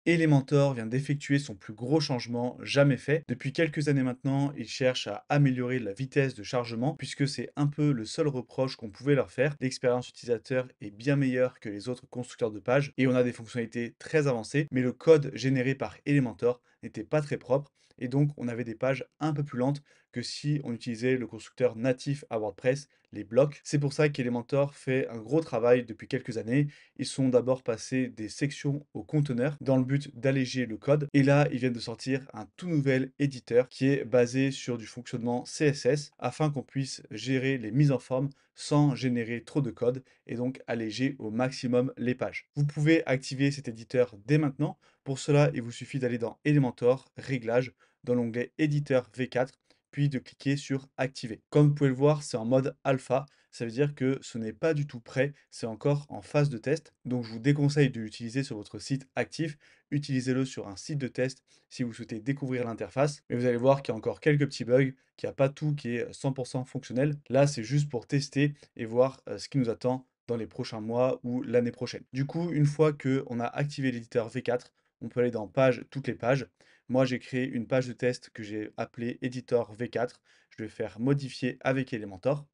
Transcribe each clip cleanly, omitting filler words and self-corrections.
Elementor vient d'effectuer son plus gros changement jamais fait. Depuis quelques années maintenant, il cherche à améliorer la vitesse de chargement puisque c'est un peu le seul reproche qu'on pouvait leur faire. L'expérience utilisateur est bien meilleure que les autres constructeurs de pages et on a des fonctionnalités très avancées, mais le code généré par Elementor n'était pas très propre et donc on avait des pages un peu plus lentes que si on utilisait le constructeur natif à WordPress, les blocs. C'est pour ça qu'Elementor fait un gros travail depuis quelques années. Ils sont d'abord passés des sections au conteneur dans le but d'alléger le code. Et là, ils viennent de sortir un tout nouvel éditeur qui est basé sur du fonctionnement CSS afin qu'on puisse gérer les mises en forme sans générer trop de code et donc alléger au maximum les pages. Vous pouvez activer cet éditeur dès maintenant. Pour cela, il vous suffit d'aller dans Elementor, Réglages, dans l'onglet Éditeur V4, puis de cliquer sur Activer. Comme vous pouvez le voir, c'est en mode alpha. Ça veut dire que ce n'est pas du tout prêt, c'est encore en phase de test. Donc je vous déconseille de l'utiliser sur votre site actif. Utilisez-le sur un site de test si vous souhaitez découvrir l'interface. Mais vous allez voir qu'il y a encore quelques petits bugs, qu'il n'y a pas tout qui est 100% fonctionnel. Là, c'est juste pour tester et voir ce qui nous attend dans les prochains mois ou l'année prochaine. Du coup, une fois qu'on a activé l'éditeur V4, on peut aller dans Page, toutes les pages. Moi, j'ai créé une page de test que j'ai appelée Editor V4. Je vais faire modifier avec Elementor.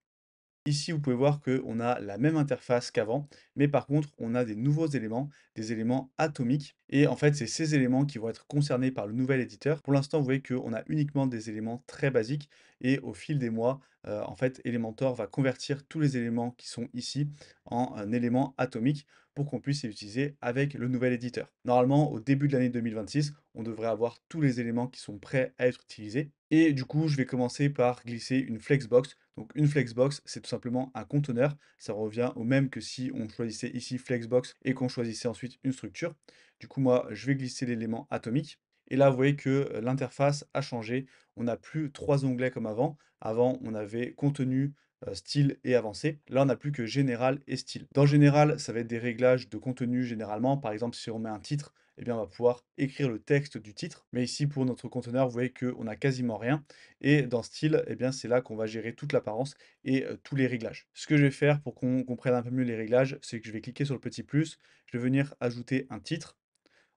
Ici, vous pouvez voir qu'on a la même interface qu'avant, mais par contre, on a des nouveaux éléments, des éléments atomiques. Et en fait, c'est ces éléments qui vont être concernés par le nouvel éditeur. Pour l'instant, vous voyez qu'on a uniquement des éléments très basiques. Et au fil des mois, en fait, Elementor va convertir tous les éléments qui sont ici en éléments atomiques pour qu'on puisse les utiliser avec le nouvel éditeur. Normalement, au début de l'année 2026, on devrait avoir tous les éléments qui sont prêts à être utilisés. Et du coup, je vais commencer par glisser une flexbox. Donc une flexbox, c'est tout simplement un conteneur. Ça revient au même que si on choisissait ici flexbox et qu'on choisissait ensuite une structure. Du coup, moi, je vais glisser l'élément atomique. Et là, vous voyez que l'interface a changé. On n'a plus trois onglets comme avant. Avant, on avait contenu, style et avancé. Là, on n'a plus que général et style. Dans général, ça va être des réglages de contenu généralement. Par exemple, si on met un titre, eh bien, on va pouvoir écrire le texte du titre. Mais ici, pour notre conteneur, vous voyez qu'on n'a quasiment rien. Et dans style, eh bien, c'est là qu'on va gérer toute l'apparence et tous les réglages. Ce que je vais faire pour qu'on comprenne un peu mieux les réglages, c'est que je vais cliquer sur le petit plus, je vais venir ajouter un titre.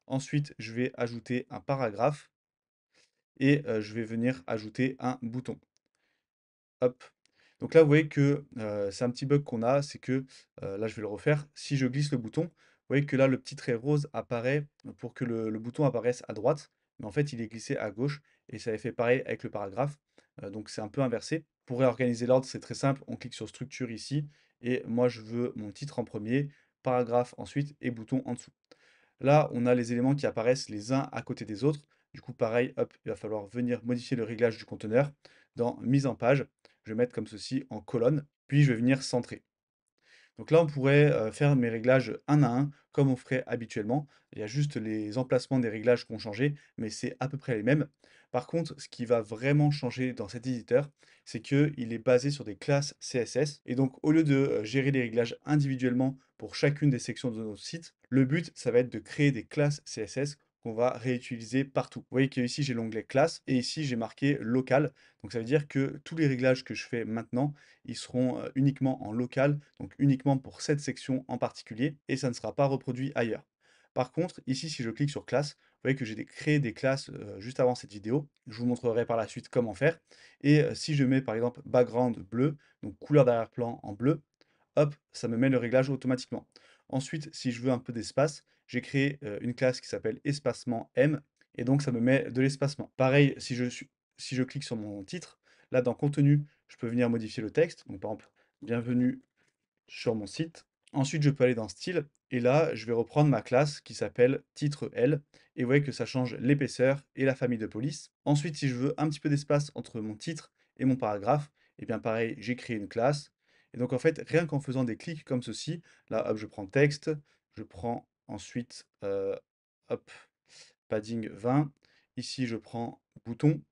Ensuite, je vais ajouter un paragraphe et je vais venir ajouter un bouton. Hop. Donc là, vous voyez que c'est un petit bug qu'on a, c'est que là, je vais le refaire. Si je glisse le bouton, vous voyez que là, le petit trait rose apparaît pour que le bouton apparaisse à droite, mais en fait, il est glissé à gauche et ça avait fait pareil avec le paragraphe. Donc c'est un peu inversé. Pour réorganiser l'ordre, c'est très simple. On clique sur structure ici et moi, je veux mon titre en premier, paragraphe ensuite et bouton en dessous. Là, on a les éléments qui apparaissent les uns à côté des autres. Du coup, pareil, hop, il va falloir venir modifier le réglage du conteneur. Dans mise en page, je vais mettre comme ceci en colonne, puis je vais venir centrer. Donc là, on pourrait faire mes réglages un à un, comme on ferait habituellement. Il y a juste les emplacements des réglages qui ont changé, mais c'est à peu près les mêmes. Par contre, ce qui va vraiment changer dans cet éditeur, c'est qu'il est basé sur des classes CSS. Et donc, au lieu de gérer les réglages individuellement pour chacune des sections de notre site, le but, ça va être de créer des classes CSS qu'on va réutiliser partout. Vous voyez qu'ici, j'ai l'onglet classe et ici, j'ai marqué local. Donc, ça veut dire que tous les réglages que je fais maintenant, ils seront uniquement en local, donc uniquement pour cette section en particulier, et ça ne sera pas reproduit ailleurs. Par contre, ici, si je clique sur classe, vous voyez que j'ai créé des classes juste avant cette vidéo. Je vous montrerai par la suite comment faire. Et si je mets par exemple background bleu, donc couleur d'arrière-plan en bleu, hop, ça me met le réglage automatiquement. Ensuite, si je veux un peu d'espace, j'ai créé une classe qui s'appelle espacement M, et donc ça me met de l'espacement. Pareil, si je clique sur mon titre, là dans contenu, je peux venir modifier le texte. Donc par exemple, bienvenue sur mon site. Ensuite, je peux aller dans style, et là, je vais reprendre ma classe qui s'appelle titre L, et vous voyez que ça change l'épaisseur et la famille de police. Ensuite, si je veux un petit peu d'espace entre mon titre et mon paragraphe, et bien pareil, j'ai créé une classe. Et donc en fait, rien qu'en faisant des clics comme ceci, là, hop, je prends texte, je prends ensuite, hop, padding 20. Ici, je prends bouton.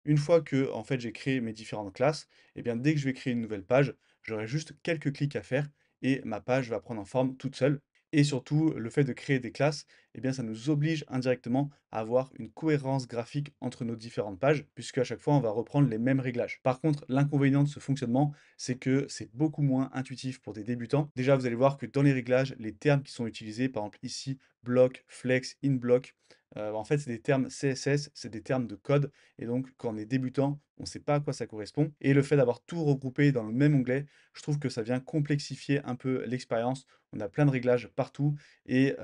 Une fois que en fait, j'ai créé mes différentes classes, et bien, dès que je vais créer une nouvelle page, j'aurai juste quelques clics à faire et ma page va prendre en forme toute seule. Et surtout, le fait de créer des classes, eh bien, ça nous oblige indirectement à avoir une cohérence graphique entre nos différentes pages, puisque à chaque fois, on va reprendre les mêmes réglages. Par contre, l'inconvénient de ce fonctionnement, c'est que c'est beaucoup moins intuitif pour des débutants. Déjà, vous allez voir que dans les réglages, les termes qui sont utilisés, par exemple ici, block, flex, in block, en fait, c'est des termes CSS, c'est des termes de code. Et donc, quand on est débutant, on ne sait pas à quoi ça correspond. Et le fait d'avoir tout regroupé dans le même onglet, je trouve que ça vient complexifier un peu l'expérience. On a plein de réglages partout et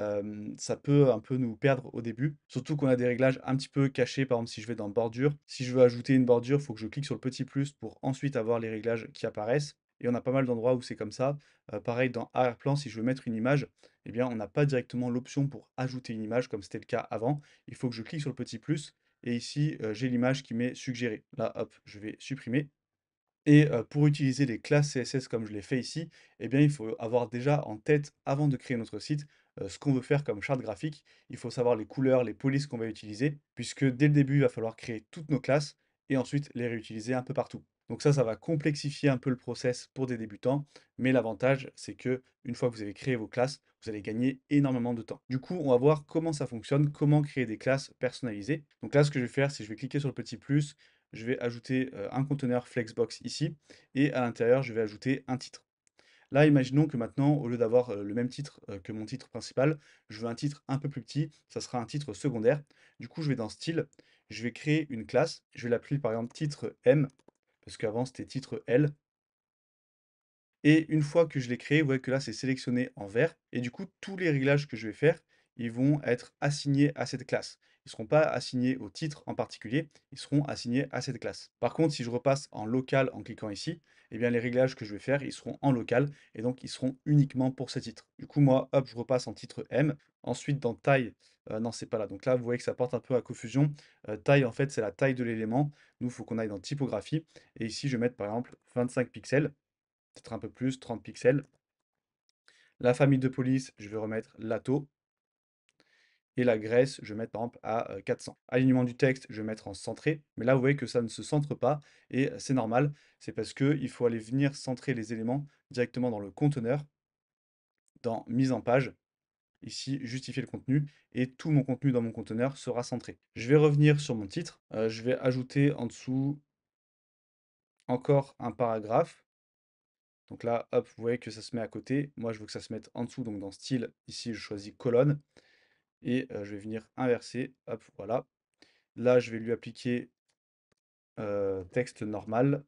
ça peut un peu nous perdre au début. Surtout qu'on a des réglages un petit peu cachés. Par exemple, si je vais dans bordure, si je veux ajouter une bordure, il faut que je clique sur le petit plus pour ensuite avoir les réglages qui apparaissent. Et on a pas mal d'endroits où c'est comme ça. Pareil, dans arrière-plan, si je veux mettre une image, eh bien, on n'a pas directement l'option pour ajouter une image comme c'était le cas avant. Il faut que je clique sur le petit plus et ici, j'ai l'image qui m'est suggérée. Là, hop, je vais supprimer. Et pour utiliser les classes CSS comme je l'ai fait ici, eh bien, il faut avoir déjà en tête, avant de créer notre site, ce qu'on veut faire comme charte graphique. Il faut savoir les couleurs, les polices qu'on va utiliser, puisque dès le début, il va falloir créer toutes nos classes et ensuite les réutiliser un peu partout. Donc ça va complexifier un peu le process pour des débutants, mais l'avantage, c'est que une fois que vous avez créé vos classes, vous allez gagner énormément de temps. Du coup, on va voir comment ça fonctionne, comment créer des classes personnalisées. Donc là, ce que je vais faire, c'est que je vais cliquer sur le petit plus, je vais ajouter un conteneur Flexbox ici, et à l'intérieur, je vais ajouter un titre. Là, imaginons que maintenant, au lieu d'avoir le même titre que mon titre principal, je veux un titre un peu plus petit, ça sera un titre secondaire. Du coup, je vais dans Style, je vais créer une classe, je vais l'appeler par exemple titre M, parce qu'avant c'était titre L. Et une fois que je l'ai créé, vous voyez que là, c'est sélectionné en vert. Et du coup, tous les réglages que je vais faire, ils vont être assignés à cette classe. Ils ne seront pas assignés au titre en particulier, ils seront assignés à cette classe. Par contre, si je repasse en local en cliquant ici, eh bien, les réglages que je vais faire, ils seront en local et donc ils seront uniquement pour ces titres. Du coup, moi, hop, je repasse en titre M. Ensuite, dans taille, non, c'est pas là. Donc là, vous voyez que ça porte un peu à confusion. Taille, en fait, c'est la taille de l'élément. Nous, il faut qu'on aille dans typographie. Et ici, je vais mettre par exemple 25 pixels, peut-être un peu plus, 30 pixels. La famille de police, je vais remettre Lato. Et la graisse, je vais mettre par exemple à 400. Alignement du texte, je vais mettre en centré. Mais là, vous voyez que ça ne se centre pas. Et c'est normal. C'est parce qu'il faut aller venir centrer les éléments directement dans le conteneur, dans mise en page. Ici, justifier le contenu. Et tout mon contenu dans mon conteneur sera centré. Je vais revenir sur mon titre. Je vais ajouter en dessous encore un paragraphe. Donc là, hop, vous voyez que ça se met à côté. Moi, je veux que ça se mette en dessous. Donc dans style, ici, je choisis colonne. Et je vais venir inverser. Hop, voilà. Là, je vais lui appliquer texte normal.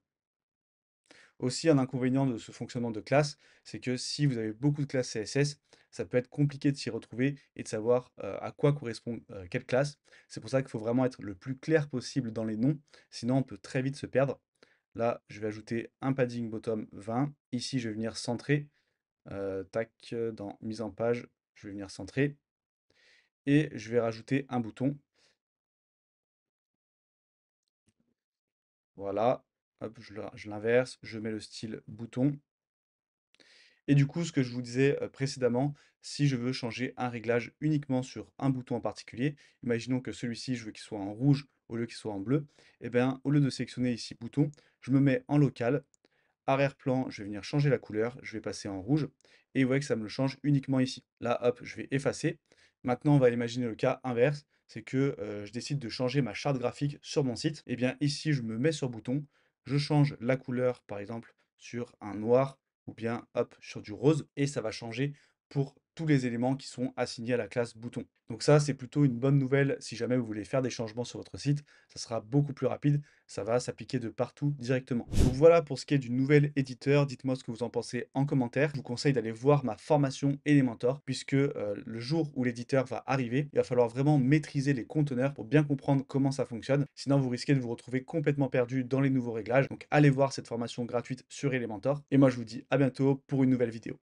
Aussi, un inconvénient de ce fonctionnement de classe, c'est que si vous avez beaucoup de classes CSS, ça peut être compliqué de s'y retrouver et de savoir à quoi correspond quelle classe. C'est pour ça qu'il faut vraiment être le plus clair possible dans les noms, sinon on peut très vite se perdre. Là, je vais ajouter un padding bottom 20. Ici, je vais venir centrer. Tac, dans mise en page, je vais venir centrer. Et je vais rajouter un bouton. Voilà. Hop, je l'inverse, je mets le style bouton. Et du coup, ce que je vous disais précédemment, si je veux changer un réglage uniquement sur un bouton en particulier, imaginons que celui-ci, je veux qu'il soit en rouge au lieu qu'il soit en bleu, et bien au lieu de sélectionner ici bouton, je me mets en local, arrière-plan, je vais venir changer la couleur, je vais passer en rouge, et vous voyez que ça me le change uniquement ici. Là, hop, je vais effacer. Maintenant, on va imaginer le cas inverse, c'est que je décide de changer ma charte graphique sur mon site. Et bien ici, je me mets sur bouton, je change la couleur, par exemple, sur un noir, ou bien hop, sur du rose, et ça va changer pour tous les éléments qui sont assignés à la classe bouton. Donc ça, c'est plutôt une bonne nouvelle si jamais vous voulez faire des changements sur votre site, ça sera beaucoup plus rapide, ça va s'appliquer de partout directement. Donc voilà pour ce qui est du nouvel éditeur, dites-moi ce que vous en pensez en commentaire. Je vous conseille d'aller voir ma formation Elementor, puisque le jour où l'éditeur va arriver, il va falloir vraiment maîtriser les conteneurs pour bien comprendre comment ça fonctionne, sinon vous risquez de vous retrouver complètement perdu dans les nouveaux réglages. Donc allez voir cette formation gratuite sur Elementor, et moi je vous dis à bientôt pour une nouvelle vidéo.